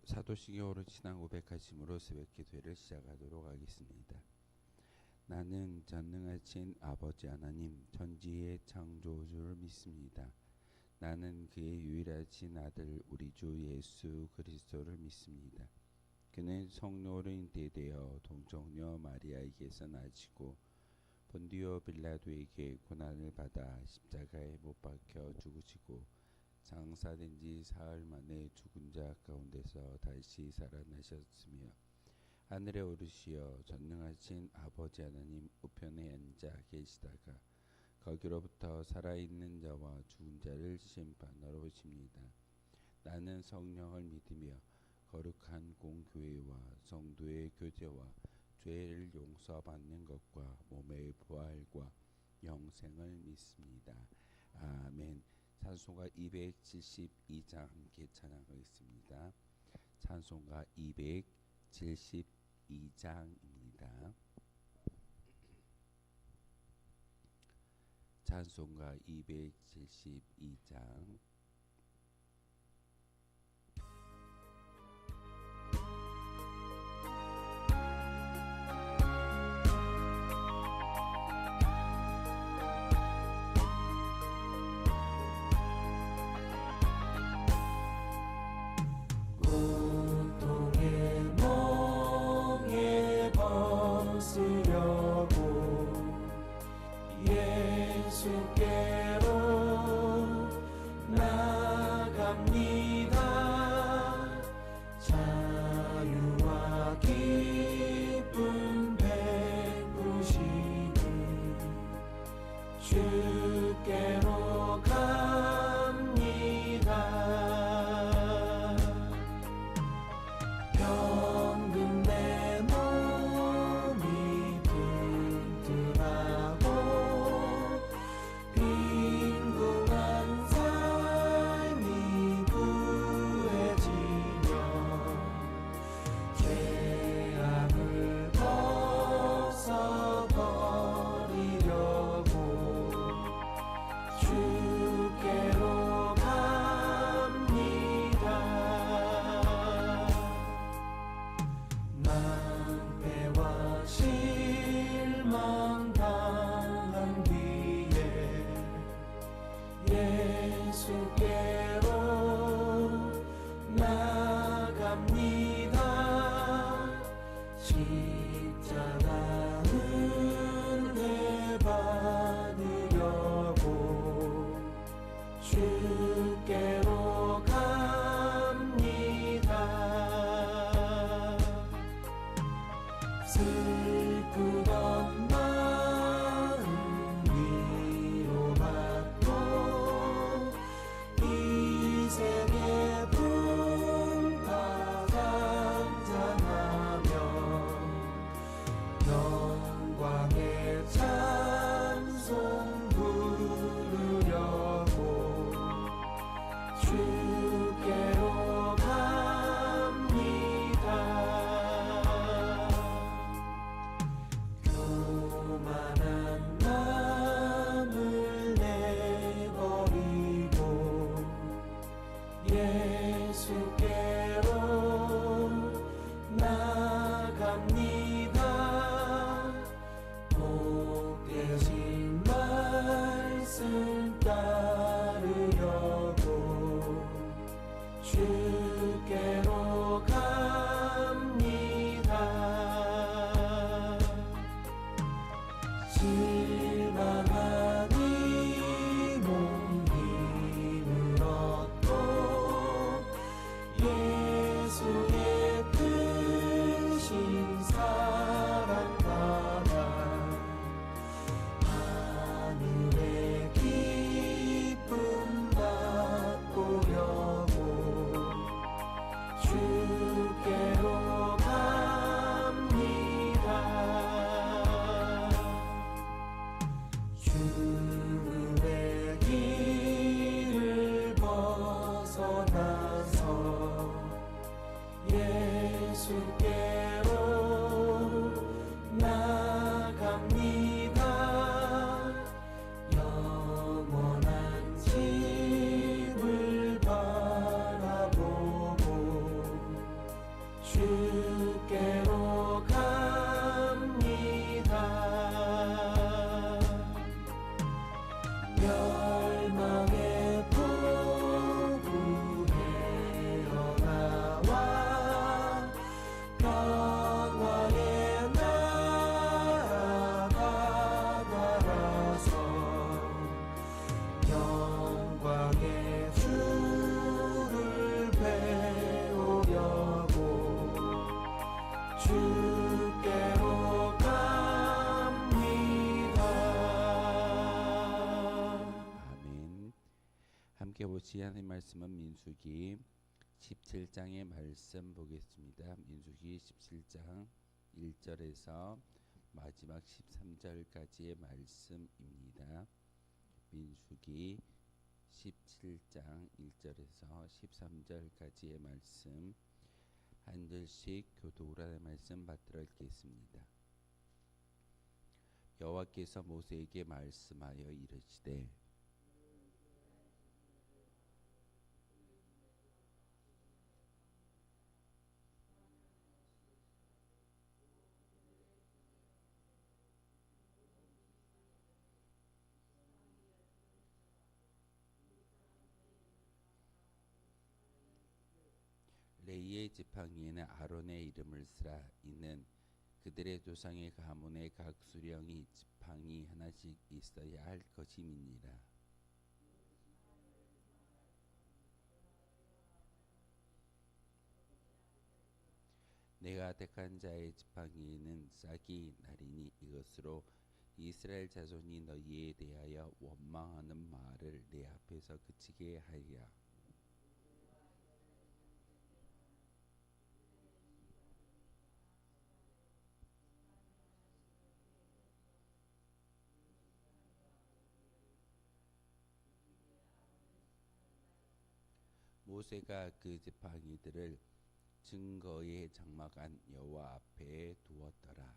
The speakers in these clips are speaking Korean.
사도신경으로 지난 고백하심으로 새벽 기도회를 시작하도록 하겠습니다. 나는 전능하신 아버지 하나님 천지의 창조주를 믿습니다. 나는 그의 유일하신 아들 우리 주 예수 그리스도를 믿습니다. 그는 성령으로 잉태되어 동정녀 마리아에게서 나시고 본디오 빌라도에게 고난을 받아 십자가에 못 박혀 죽으시고 장사된 지 사흘 만에 죽은 자 가운데서 다시 살아나셨으며 하늘에 오르시어 전능하신 아버지 하나님 우편에 앉아 계시다가 거기로부터 살아있는 자와 죽은 자를 심판하러 오십니다. 나는 성령을 믿으며 거룩한 공교회와 성도의 교제와 죄를 용서받는 것과 몸의 부활과 영생을 믿습니다. 아멘. 찬송가 272장 함께 찬양하겠습니다. 찬송가 272장입니다. 찬송가 272장. 예수께로 나갑니다. 자유와 기쁨 베푸시니 주께로 갑니다. 병든 내 몸이 튼튼하고 빈궁한 삶이 구해지며 죄악을 벗어버리려고 주께로 갑니다. 낭패와 실망 당한 뒤에 예수께로 나갑니다. 십자가 은혜 받으려고 주께로 갑니다. 슬프던 마음 위로받고 이 세계 풍파 장장하며 영광의 찬송 부르려고 주께로 갑니다. 교만한 마음을 내버리고 예수께로 나갑니다. 복되신 말씀 따르려고 주께로 갑니다. 실망한 이 몸 힘을 얻고 예수의 크신 사랑 받아 하늘의 기쁨 맛보려고 주께로 갑니다. 죽음의 길을 벗어나서 예수께로 나갑니다. 영원한 집을 바라보고 주께로 갑니다. 아멘. 함께 보실 하나님 말씀은 민수기 17장의 말씀 보겠습니다. 민수기 17장 1절에서 마지막 13절까지의 말씀입니다. 민수기 17장 1절에서 13절까지의 말씀 한 절씩 교독으로 말씀 받들어 읽겠습니다. 여호와께서 모세에게 말씀하여 이르시되 레위의 지팡이에는 아론의 이름을 쓰라. 이는 그들의 조상의 가문의 각 수령이 지팡이 하나씩 있어야 할 것임이니라. 내가 택한 자의 지팡이에는 싹이 나리니 이것으로 이스라엘 자손이 너희에 대하여 원망하는 말을 내 앞에서 그치게 하리라. 모세가 그 지팡이들을 증거의 장막 안 여호와 앞에 두었더라.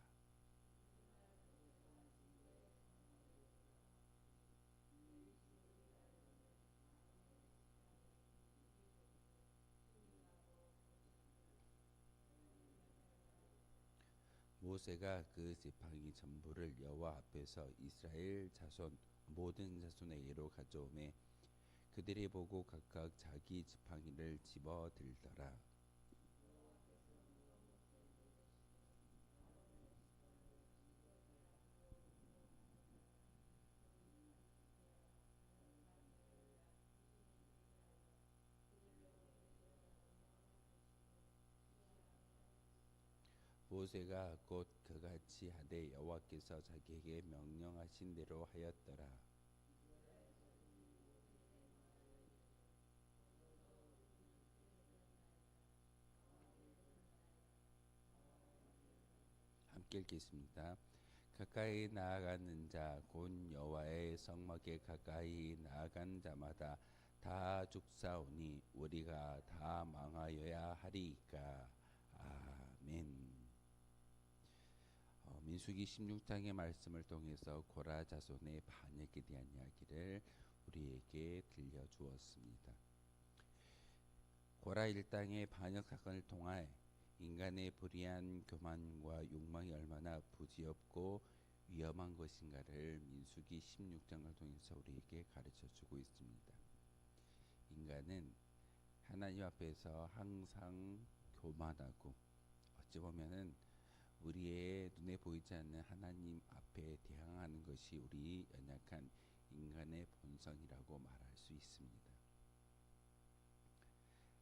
모세가 그 지팡이 전부를 여호와 앞에서 이스라엘 자손 모든 자손에게로 가져오매 그들이 보고 각각 자기 지팡이를 집어 들더라. 모세가 곧 그같이 하되 여호와께서 자기에게 명령하신 대로 하였더라. 함께 읽겠습니다. 가까이 나아가는 자 곧 여호와의 성막에 가까이 나아간 자마다 다 죽사오니 우리가 다 망하여야 하리이까. 아멘. 민수기 16장의 말씀을 통해서 고라 자손의 반역에 대한 이야기를 우리에게 들려주었습니다. 고라 일당의 반역 사건을 통해 인간의 불의한 교만과 욕망이 얼마나 부지없고 위험한 것인가를 민수기 16장을 통해서 우리에게 가르쳐주고 있습니다. 인간은 하나님 앞에서 항상 교만하고 어찌 보면은 우리의 눈에 보이지 않는 하나님 앞에 대항하는 것이 우리 연약한 인간의 본성이라고 말할 수 있습니다.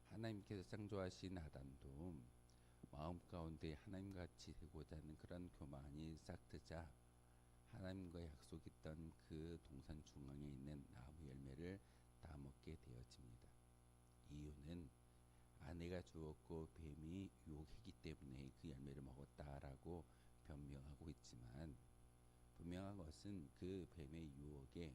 하나님께서 창조하신 아담도 마음 가운데 하나님같이 되고자 하는 그런 교만이 싹트자 하나님과 약속했던 그 동산 중앙에 있는 나무 열매를 다 먹게 되어집니다. 이유는 아내가 주었고 뱀이 유혹했기 때문에 그 열매를 먹었다라고 변명하고 있지만 분명한 것은 그 뱀의 유혹에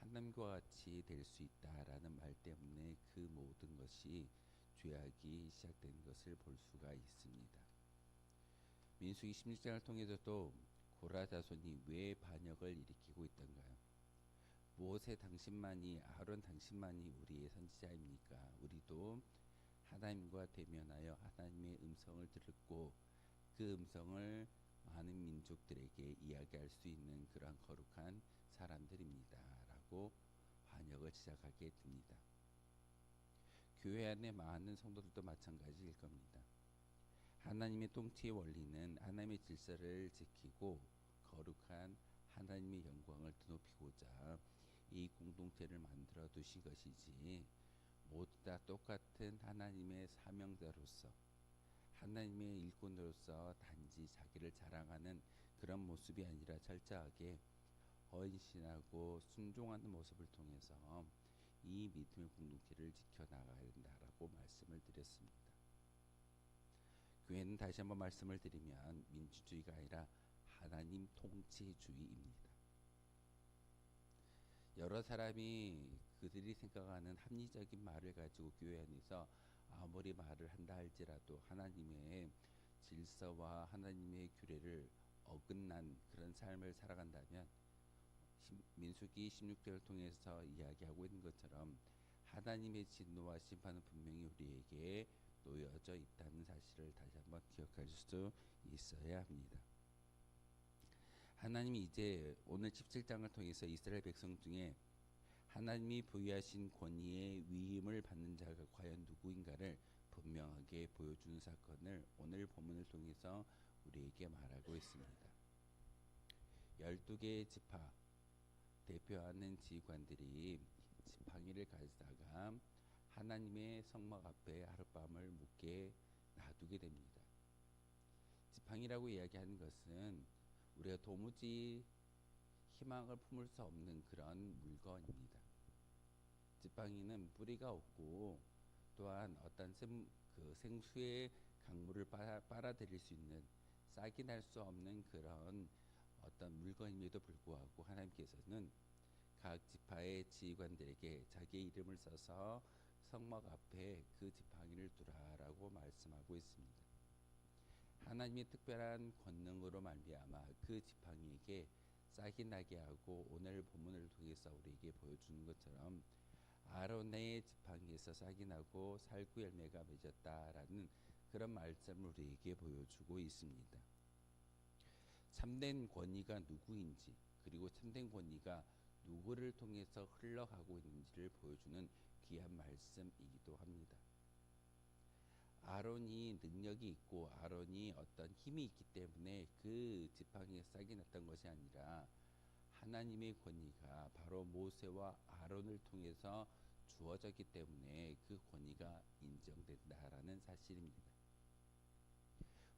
하나님과 같이 될 수 있다라는 말 때문에 그 모든 것이 죄악이 시작된 것을 볼 수가 있습니다. 민수기 16장을 통해서도 고라 자손이 왜 반역을 일으키고 있던가요? 모세 당신만이 아론 당신만이 우리의 선지자입니까? 우리도 하나님과 대면하여 하나님의 음성을 듣고 그 음성을 많은 민족들에게 이야기할 수 있는 그러한 거룩한 사람들입니다 라고 반역을 시작하게 됩니다. 교회 안에 많은 성도들도 마찬가지일 겁니다. 하나님의 통치의 원리는 하나님의 질서를 지키고 거룩한 하나님의 영광을 드높이고자 이 공동체를 만들어 두신 것이지 모두 다 똑같은 하나님의 사명자로서 하나님의 일꾼으로서 단지 자기를 자랑하는 그런 모습이 아니라 철저하게 헌신하고 순종하는 모습을 통해서 이 믿음의 공동체를 지켜나가야 된다라고 말씀을 드렸습니다. 교회는 다시 한번 말씀을 드리면 민주주의가 아니라 하나님 통치주의입니다. 여러 사람이 그들이 생각하는 합리적인 말을 가지고 교회 안에서 아무리 말을 한다 할지라도 하나님의 질서와 하나님의 규례를 어긋난 그런 삶을 살아간다면 민수기 16절을 통해서 이야기하고 있는 것처럼 하나님의 진노와 심판은 분명히 우리에게 놓여져 있다는 사실을 다시 한번 기억할 수 있어야 합니다. 하나님이 이제 오늘 17장을 통해서 이스라엘 백성 중에 하나님이 부여하신 권위의 위임을 받는 자가 과연 누구인가를 분명하게 보여주는 사건을 오늘 본문을 통해서 우리에게 말하고 있습니다. 12개의 지파 대표하는 지휘관들이 지팡이를 가지다가 하나님의 성막 앞에 하룻밤을 묵게 놔두게 됩니다. 지팡이라고 이야기하는 것은 우리가 도무지 희망을 품을 수 없는 그런 물건입니다. 지팡이는 뿌리가 없고 또한 어떤 생수의 강물을 빨아들일 수 있는 싹이 날 수 없는 그런 어떤 물건임에도 불구하고 하나님께서는 각 지파의 지휘관들에게 자기의 이름을 써서 성막 앞에 그 지팡이를 두라라고 말씀하고 있습니다. 하나님의 특별한 권능으로 말미암아 그 지팡이에게 싹이 나게 하고 오늘 본문을 통해서 우리에게 보여주는 것처럼 아론의 지팡이에서 싹이 나고 살구 열매가 맺었다라는 그런 말씀을 우리에게 보여주고 있습니다. 참된 권위가 누구인지 그리고 참된 권위가 누구를 통해서 흘러가고 있는지를 보여주는 귀한 말씀이기도 합니다. 아론이 능력이 있고 아론이 어떤 힘이 있기 때문에 그 지팡이에 싹이 났던 것이 아니라 하나님의 권위가 바로 모세와 아론을 통해서 주어졌기 때문에 그 권위가 인정된다라는 사실입니다.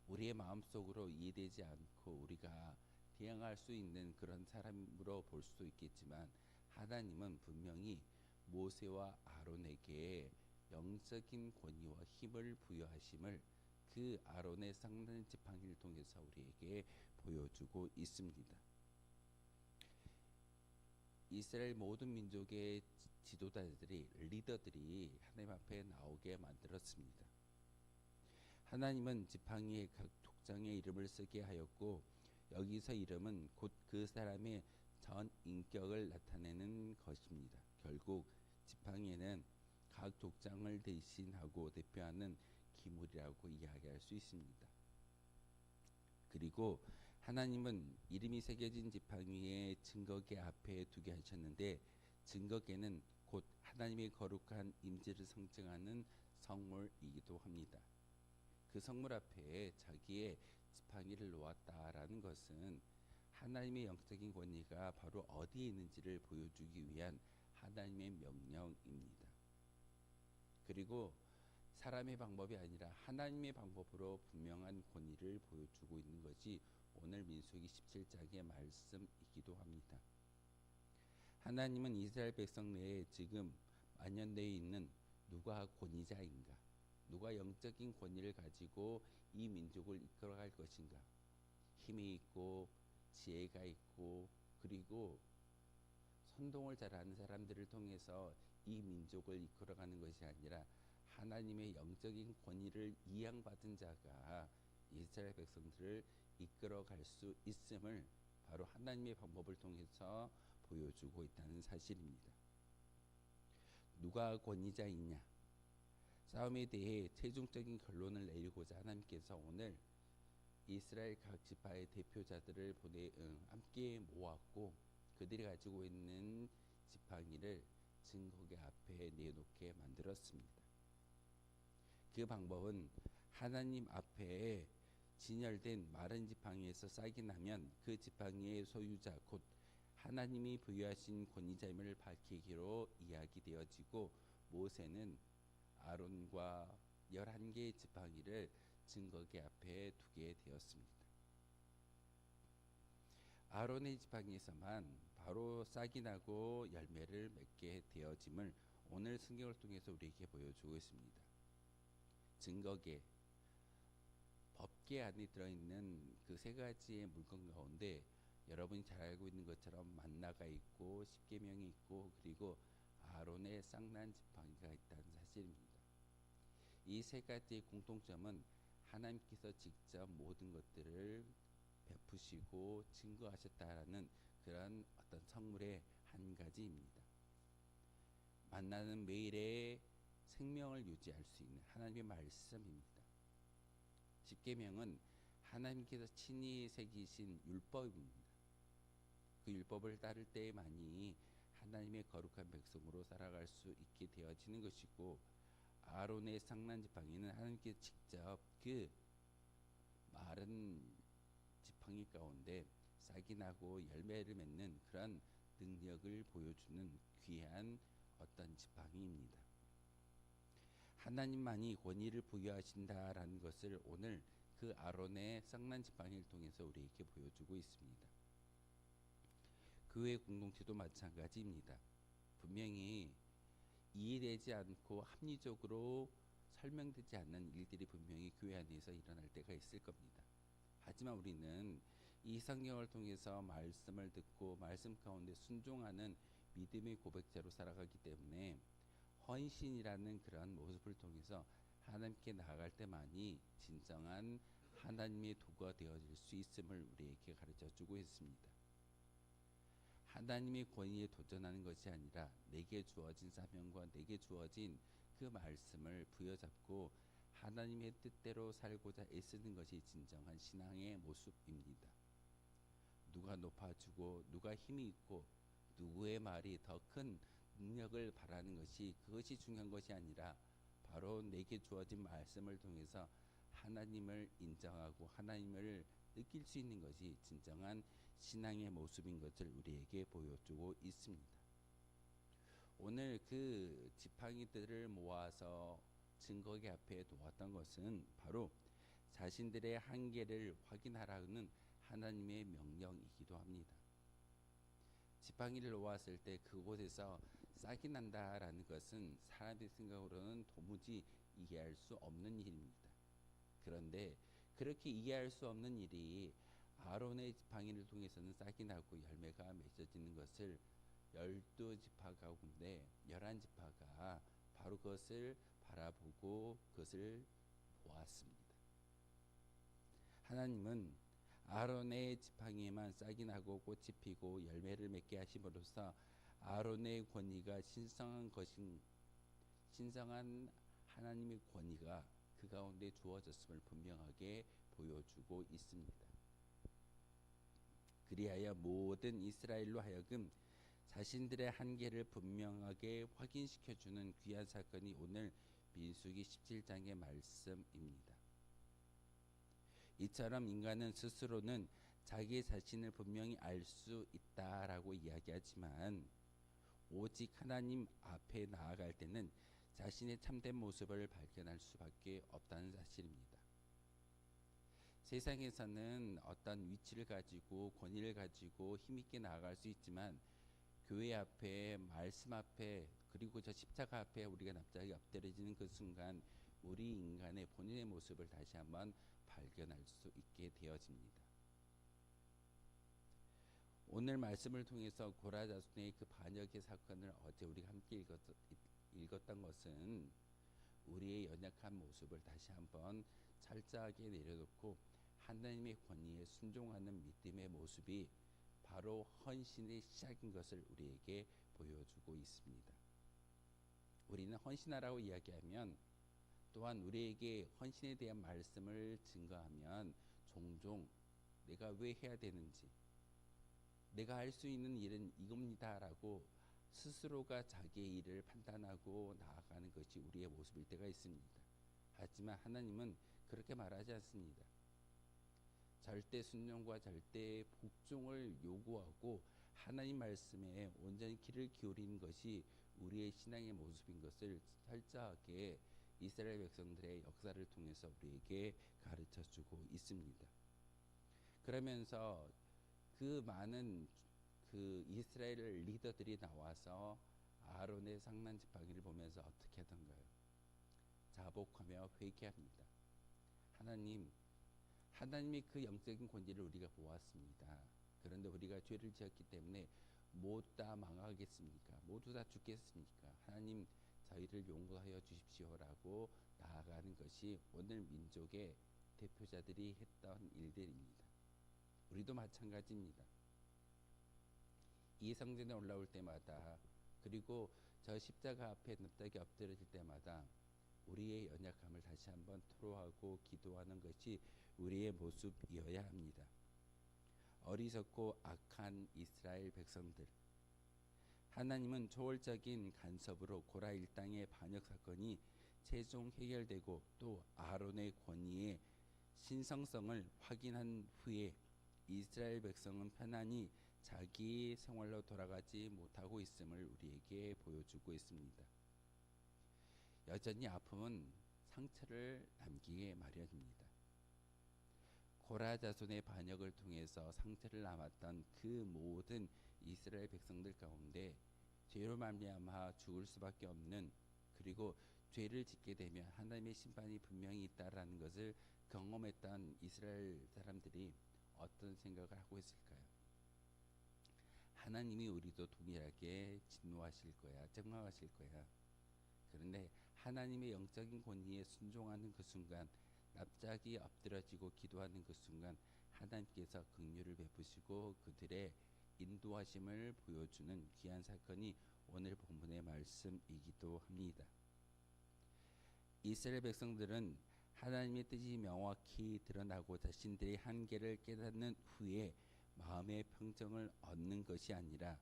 우리의 마음속으로 이해되지 않고 우리가 대항할 수 있는 그런 사람으로 볼 수도 있겠지만 하나님은 분명히 모세와 아론에게 영적인 권위와 힘을 부여하심을 그 아론의 쌍난 지팡이를 통해서 우리에게 보여주고 있습니다. 이스라엘 모든 민족의 지도자들이 리더들이 하나님 앞에 나오게 만들었습니다. 하나님은 지팡이에 각 족장의 이름을 쓰게 하였고 여기서 이름은 곧 그 사람의 전 인격을 나타내는 것입니다. 결국 지팡이에는 각 족장을 대신하고 대표하는 기물이라고 이야기할 수 있습니다. 그리고 하나님은 이름이 새겨진 지팡이의 증거계 앞에 두게 하셨는데 증거계는 곧 하나님의 거룩한 임재를 상징하는 성물이기도 합니다. 그 성물 앞에 자기의 지팡이를 놓았다라는 것은 하나님의 영적인 권위가 바로 어디에 있는지를 보여주기 위한 하나님의 명령입니다. 그리고 사람의 방법이 아니라 하나님의 방법으로 분명한 권위를 보여주고 있는 것이 오늘 민수기 17장의 말씀이기도 합니다. 하나님은 이스라엘 백성 내에 지금 만연되어 있는 누가 권위자인가, 누가 영적인 권위를 가지고 이 민족을 이끌어갈 것인가, 힘이 있고 지혜가 있고 그리고 선동을 잘하는 사람들을 통해서 이 민족을 이끌어가는 것이 아니라 하나님의 영적인 권위를 이양받은 자가 이스라엘 백성들을 이끌어갈 수 있음을 바로 하나님의 방법을 통해서 보여주고 있다는 사실입니다. 누가 권위자이냐? 싸움에 대해 최종적인 결론을 내리고자 하나님께서 오늘 이스라엘 각 지파의 대표자들을 함께 모았고 그들이 가지고 있는 지팡이를 증거계 앞에 내놓게 만들었습니다. 그 방법은 하나님 앞에 진열된 마른 지팡이에서 싹이 나면 그 지팡이의 소유자 곧 하나님이 부여하신 권위자임을 밝히기로 이야기되어지고 모세는 아론과 11개의 지팡이를 증거계 앞에 두게 되었습니다. 아론의 지팡이에서만 바로 싹이 나고 열매를 맺게 되어짐을 오늘 성경을 통해서 우리에게 보여주고 있습니다. 증거계, 법계 안에 들어있는 그 세 가지의 물건 가운데 여러분이 잘 알고 있는 것처럼 만나가 있고 십계명이 있고 그리고 아론의 쌍난 지팡이가 있다는 사실입니다. 이 세 가지의 공통점은 하나님께서 직접 모든 것들을 베푸시고 증거하셨다라는 그런 어떤 성물의 한 가지입니다. 만나는 매일의 생명을 유지할 수 있는 하나님의 말씀입니다. 십계명은 하나님께서 친히 새기신 율법입니다. 그 율법을 따를 때에만이 하나님의 거룩한 백성으로 살아갈 수 있게 되어지는 것이고, 아론의 쌍난 지팡이는 하나님께서 직접 그 마른 지팡이 가운데 싹이 나고 열매를 맺는 그런 능력을 보여주는 귀한 어떤 지팡이입니다. 하나님만이 권위를 부여하신다라는 것을 오늘 그 아론의 쌍난 지팡이를 통해서 우리에게 보여주고 있습니다. 교회 공동체도 마찬가지입니다. 분명히 이해되지 않고 합리적으로 설명되지 않는 일들이 분명히 교회 안에서 일어날 때가 있을 겁니다. 하지만 우리는 이 성경을 통해서 말씀을 듣고 말씀 가운데 순종하는 믿음의 고백자로 살아가기 때문에 헌신이라는 그런 모습을 통해서 하나님께 나아갈 때만이 진정한 하나님의 도구가 되어질 수 있음을 우리에게 가르쳐 주고 있습니다. 하나님의 권위에 도전하는 것이 아니라 내게 주어진 사명과 내게 주어진 그 말씀을 부여잡고 하나님의 뜻대로 살고자 애쓰는 것이 진정한 신앙의 모습입니다. 누가 높아지고 누가 힘이 있고 누구의 말이 더 큰 능력을 바라는 것이 그것이 중요한 것이 아니라 바로 내게 주어진 말씀을 통해서 하나님을 인정하고 하나님을 느낄 수 있는 것이 진정한 신앙의 모습인 것을 우리에게 보여주고 있습니다. 오늘 그 지팡이들을 모아서 증거계 앞에 놓았던 것은 바로 자신들의 한계를 확인하라는 하나님의 명령이기도 합니다. 지팡이를 놓았을 때 그곳에서 싹이 난다라는 것은 사람의 생각으로는 도무지 이해할 수 없는 일입니다. 그런데 그렇게 이해할 수 없는 일이 아론의 지팡이를 통해서는 싹이 나고 열매가 맺어지는 것을 12지파 가운데 11지파가 바로 그것을 바라보고 그것을 보았습니다. 하나님은 아론의 지팡이에만 싹이 나고 꽃이 피고 열매를 맺게 하심으로써 아론의 권위가 신성한 하나님의 권위가 그 가운데 주어졌음을 분명하게 보여주고 있습니다. 그리하여 모든 이스라엘로 하여금 자신들의 한계를 분명하게 확인시켜주는 귀한 사건이 오늘 민수기 17장의 말씀입니다. 이처럼 인간은 스스로는 자기 자신을 분명히 알 수 있다라고 이야기하지만 오직 하나님 앞에 나아갈 때는 자신의 참된 모습을 발견할 수밖에 없다는 사실입니다. 세상에서는 어떤 위치를 가지고 권위를 가지고 힘있게 나아갈 수 있지만 교회 앞에 말씀 앞에 그리고 저 십자가 앞에 우리가 납작이 엎드려지는 그 순간 우리 인간의 본인의 모습을 다시 한번 발견할 수 있게 되어집니다. 오늘 말씀을 통해서 고라 자손의 그 반역의 사건을 어제 우리가 함께 읽었던 것은 우리의 연약한 모습을 다시 한번 철저하게 내려놓고 하나님의 권위에 순종하는 믿음의 모습이 바로 헌신의 시작인 것을 우리에게 보여주고 있습니다. 우리는 헌신하라고 이야기하면 또한 우리에게 헌신에 대한 말씀을 증거하면 종종 내가 왜 해야 되는지 내가 할 수 있는 일은 이겁니다라고 스스로가 자기의 일을 판단하고 나아가는 것이 우리의 모습일 때가 있습니다. 하지만 하나님은 그렇게 말하지 않습니다. 절대 순종과 절대 복종을 요구하고 하나님 말씀에 온전히 귀를 기울이는 것이 우리의 신앙의 모습인 것을 철저하게 이스라엘 백성들의 역사를 통해서 우리에게 가르쳐 주고 있습니다. 그러면서 그 많은 그 이스라엘 리더들이 나와서 아론의 상난 지팡이를 보면서 어떻게 하던가요? 자복하며 회개합니다. 하나님이 그 영적인 권위를 우리가 보았습니다. 그런데 우리가 죄를 지었기 때문에 모두 다 망하겠습니까? 모두 다 죽겠습니까? 하나님, 저희를 용서하여 주십시오라고 나아가는 것이 오늘 민족의 대표자들이 했던 일들입니다. 우리도 마찬가지입니다. 이 성전에 올라올 때마다, 그리고 저 십자가 앞에 납작이 엎드려질 때마다 우리의 연약함을 다시 한번 토로하고 기도하는 것이 우리의 모습이어야 합니다. 어리석고 악한 이스라엘 백성들, 하나님은 초월적인 간섭으로 고라 일당의 반역 사건이 최종 해결되고 또 아론의 권위의 신성성을 확인한 후에 이스라엘 백성은 편안히 자기 생활로 돌아가지 못하고 있음을 우리에게 보여주고 있습니다. 여전히 아픔은 상처를 남기게 마련입니다. 고라 자손의 반역을 통해서 상처를 남았던 그 모든 이스라엘 백성들 가운데 죄로 말미암아 죽을 수밖에 없는, 그리고 죄를 짓게 되면 하나님의 심판이 분명히 있다라는 것을 경험했던 이스라엘 사람들이 어떤 생각을 하고 있을까요? 하나님이 우리도 동일하게 진노하실 거야, 책망하실 거야. 그런데 하나님의 영적인 권위에 순종하는 그 순간, 납작이 엎드려지고 기도하는 그 순간 하나님께서 긍휼을 베푸시고 그들의 인도하심을 보여주는 귀한 사건이 오늘 본문의 말씀이기도 합니다. 이스라엘 백성들은 하나님의 뜻이 명확히 드러나고 자신들의 한계를 깨닫는 후에 마음의 평정을 얻는 것이 아니라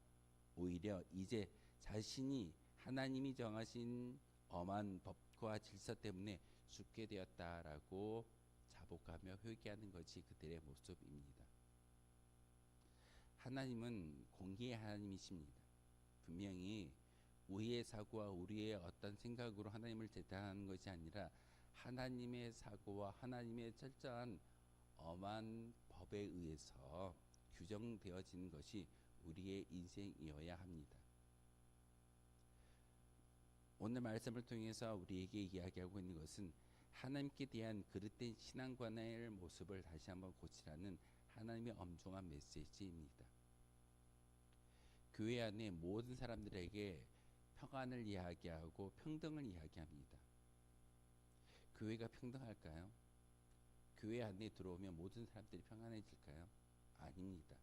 오히려 이제 자신이 하나님이 정하신 엄한 법과 질서 때문에 죽게 되었다라고 자복하며 회개하는 것이 그들의 모습입니다. 하나님은 공의의 하나님이십니다. 분명히 우리의 사고와 우리의 어떤 생각으로 하나님을 재단하는 것이 아니라 하나님의 사고와 하나님의 철저한 엄한 법에 의해서 규정되어지는 것이 우리의 인생이어야 합니다. 오늘 말씀을 통해서 우리에게 이야기하고 있는 것은 하나님께 대한 그릇된 신앙관의 모습을 다시 한번 고치라는 하나님의 엄중한 메시지입니다. 교회 안에 모든 사람들에게 평안을 이야기하고 평등을 이야기합니다. 교회가 평등할까요? 교회 안에 들어오면 모든 사람들이 평안해질까요? 아닙니다.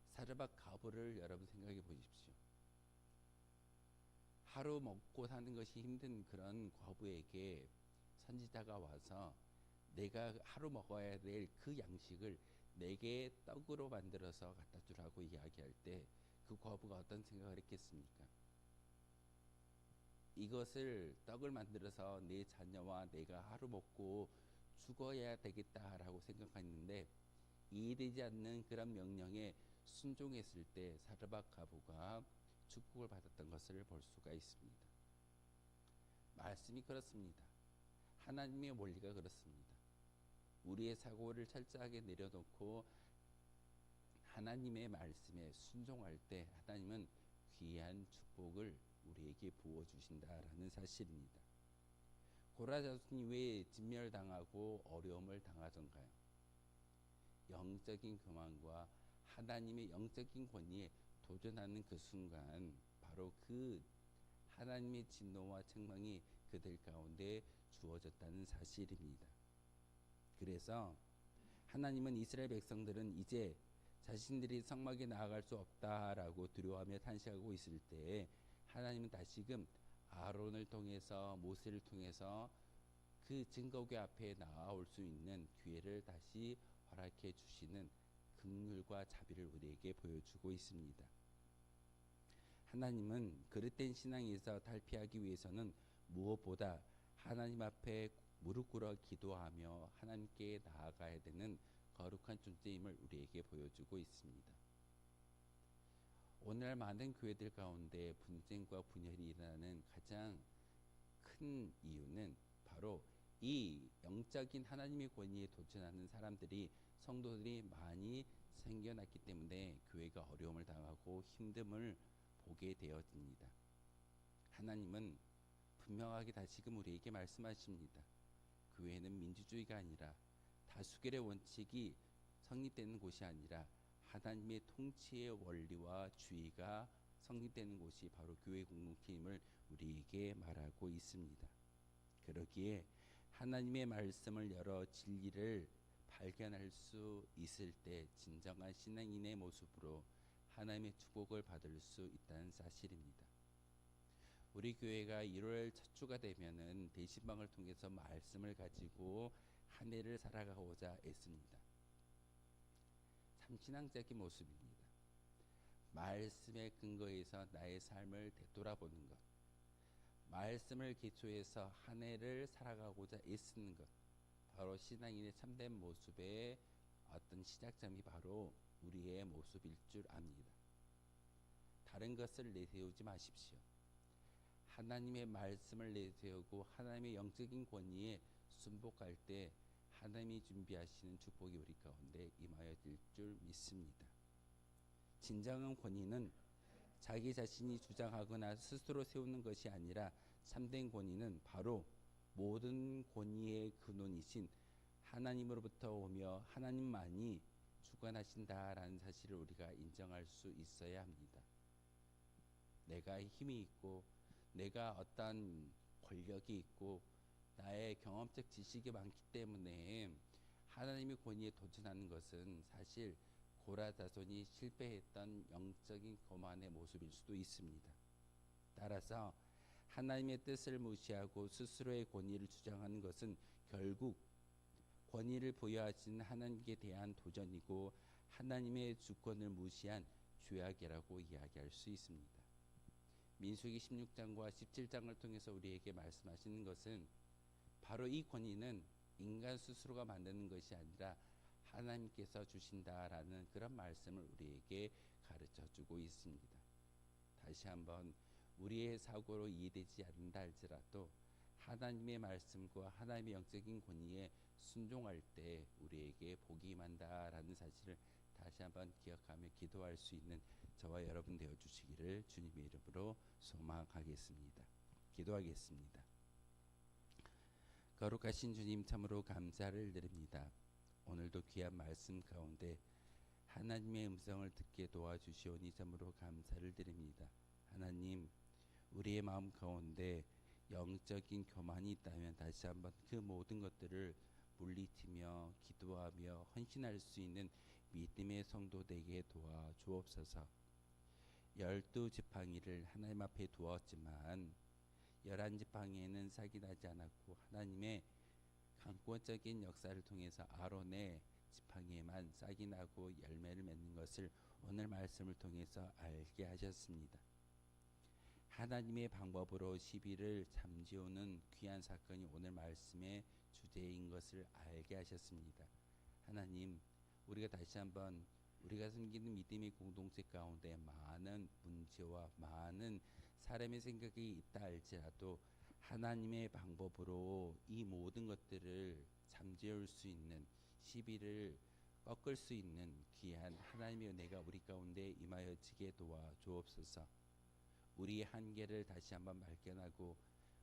사르밧 가부를 여러분 생각해 보십시오. 하루 먹고 사는 것이 힘든 그런 과부에게 선지자가 와서 내가 하루 먹어야 될 그 양식을 내게 떡으로 만들어서 갖다 주라고 이야기할 때 그 과부가 어떤 생각을 했겠습니까? 이것을 떡을 만들어서 내 자녀와 내가 하루 먹고 죽어야 되겠다라고 생각했는데 이해되지 않는 그런 명령에 순종했을 때 사르밧 가부가 축복을 받았던 것을 볼 수가 있습니다. 말씀이 그렇습니다. 하나님의 원리가 그렇습니다. 우리의 사고를 철저하게 내려놓고 하나님의 말씀에 순종할 때 하나님은 귀한 축복을 우리에게 부어주신다라는 사실입니다. 고라 자손이 왜 진멸당하고 어려움을 당하던가요? 영적인 교만과 하나님의 영적인 권위에 도전하는 그 순간 바로 그 하나님의 진노와 책망이 그들 가운데 주어졌다는 사실입니다. 그래서 하나님은 이스라엘 백성들은 이제 자신들이 성막에 나아갈 수 없다라고 두려워하며 탄식하고 있을 때 하나님은 다시금 아론을 통해서 모세를 통해서 그 증거궤 앞에 나아올 수 있는 기회를 다시 허락해 주시는 긍휼과 자비를 우리에게 보여주고 있습니다. 하나님은 그릇된 신앙에서 탈피하기 위해서는 무엇보다 하나님 앞에 무릎 꿇어 기도하며 하나님께 나아가야 되는 거룩한 존재임을 우리에게 보여주고 있습니다. 오늘날 많은 교회들 가운데 분쟁과 분열이 일어나는 가장 큰 큰 이유는 바로 이 영적인 하나님의 권위에 도전하는 사람들이 성도들이 많이 생겨났기 때문에 교회가 어려움을 당하고 힘듦을 보게 되어집니다. 하나님은 분명하게 다시금 우리에게 말씀하십니다. 교회는 민주주의가 아니라 다수결의 원칙이 성립되는 곳이 아니라 하나님의 통치의 원리와 주의가 성립되는 곳이 바로 교회 공동체임을 우리에게 말하고 있습니다. 그러기에 하나님의 말씀을 열어 진리를 발견할 수 있을 때 진정한 신앙인의 모습으로 하나님의 축복을 받을 수 있다는 사실입니다. 우리 교회가 1월 첫 주가 되면은 대신방을 통해서 말씀을 가지고 한 해를 살아가고자 애씁니다. 참 신앙적인 모습입니다. 말씀의 근거에서 나의 삶을 되돌아보는 것, 말씀을 기초해서 한 해를 살아가고자 애쓰는 것, 바로 신앙인의 참된 모습의 어떤 시작점이 바로 우리의 모습일 줄 압니다. 다른 것을 내세우지 마십시오. 하나님의 말씀을 내세우고 하나님의 영적인 권위에 순복할 때 하나님이 준비하시는 축복이 우리 가운데 임하여질 줄 믿습니다. 진정한 권위는 자기 자신이 주장하거나 스스로 세우는 것이 아니라 참된 권위는 바로 모든 권위의 근원이신 하나님으로부터 오며 하나님만이 주관하신다라는 사실을 우리가 인정할 수 있어야 합니다. 내가 힘이 있고 내가 어떤 권력이 있고 나의 경험적 지식이 많기 때문에 하나님의 권위에 도전하는 것은 사실 고라 자손이 실패했던 영적인 거만의 모습일 수도 있습니다. 따라서 하나님의 뜻을 무시하고 스스로의 권위를 주장하는 것은 결국 권위를 부여하신 하나님께 대한 도전이고 하나님의 주권을 무시한 죄악이라고 이야기할 수 있습니다. 민수기 16장과 17장을 통해서 우리에게 말씀하시는 것은 바로 이 권위는 인간 스스로가 만드는 것이 아니라 하나님께서 주신다라는 그런 말씀을 우리에게 가르쳐주고 있습니다. 다시 한번 우리의 사고로 이해되지 않는다 할지라도 하나님의 말씀과 하나님의 영적인 권위에 순종할 때 우리에게 복이 임한다라는 사실을 다시 한번 기억하며 기도할 수 있는 저와 여러분 되어주시기를 주님의 이름으로 소망하겠습니다. 기도하겠습니다. 거룩하신 주님, 참으로 감사를 드립니다. 오늘도 귀한 말씀 가운데 하나님의 음성을 듣게 도와주시오니 참으로 감사를 드립니다. 하나님, 우리의 마음 가운데 영적인 교만이 있다면 다시 한번 그 모든 것들을 물리치며 기도하며 헌신할 수 있는 믿음의 성도 되게 도와주옵소서. 12지팡이를 하나님 앞에 두었지만 11지팡이에는 싹이 나지 않았고 하나님의 강권적인 역사를 통해서 아론의 지팡이에만 싹이 나고 열매를 맺는 것을 오늘 말씀을 통해서 알게 하셨습니다. 하나님의 방법으로 시비를 잠재우는 귀한 사건이 오늘 말씀의 주제인 것을 알게 하셨습니다. 하나님, 우리가 다시 한번 우리가 섬기는 믿음의 공동체 가운데 많은 문제와 많은 사람의 생각이 있다 할지라도 하나님의 방법으로 이 모든 것들을 잠재울 수 있는 시비를 꺾을 수 있는 귀한 하나님의 은혜가 우리 가운데 임하여지게 도와주옵소서. 우리의 한계를 다시 한번 발견하고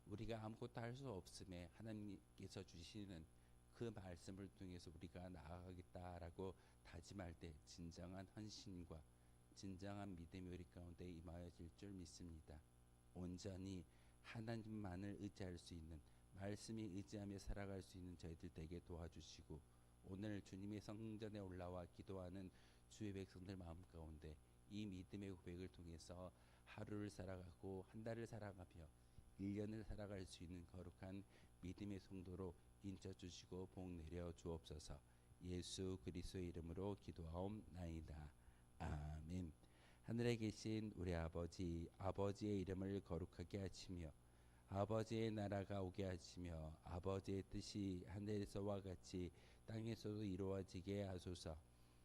우리가 아무것도 할 수 없음에 하나님께서 주시는 그 말씀을 통해서 우리가 나아가겠다라고 다짐할 때 진정한 헌신과 진정한 믿음이 우리 가운데 임하여질 줄 믿습니다. 온전히 하나님만을 의지할 수 있는, 말씀에 의지하며 살아갈 수 있는 저희들 되게 도와주시고, 오늘 주님의 성전에 올라와 기도하는 주의 백성들 마음 가운데 이 믿음의 고백을 통해서 하루를 살아가고 한 달을 살아가며 1년을 살아갈 수 있는 거룩한 믿음의 성도로 인쳐주시고 복 내려 주옵소서. 예수 그리스도의 이름으로 기도하옵나이다. 아멘. 하늘에 계신 우리 아버지, 아버지의 이름을 거룩하게 하시며 아버지의 나라가 오게 하시며 아버지의 뜻이 하늘에서와 같이 땅에서도 이루어지게 하소서.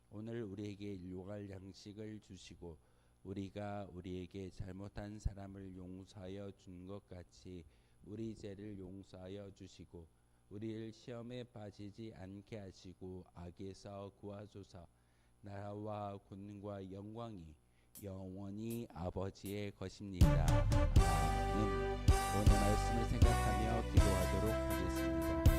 오늘 우리에게 일용할 양식을 주시고 우리가 우리에게 잘못한 사람을 용서하여 준 것 같이 우리 죄를 용서하여 주시고 우리를 시험에 빠지지 않게 하시고 악에서 구하소서. 나라와 권능과 영광이 영원히 아버지의 것입니다. 아멘. 오늘 말씀을 생각하며 기도하도록 하겠습니다.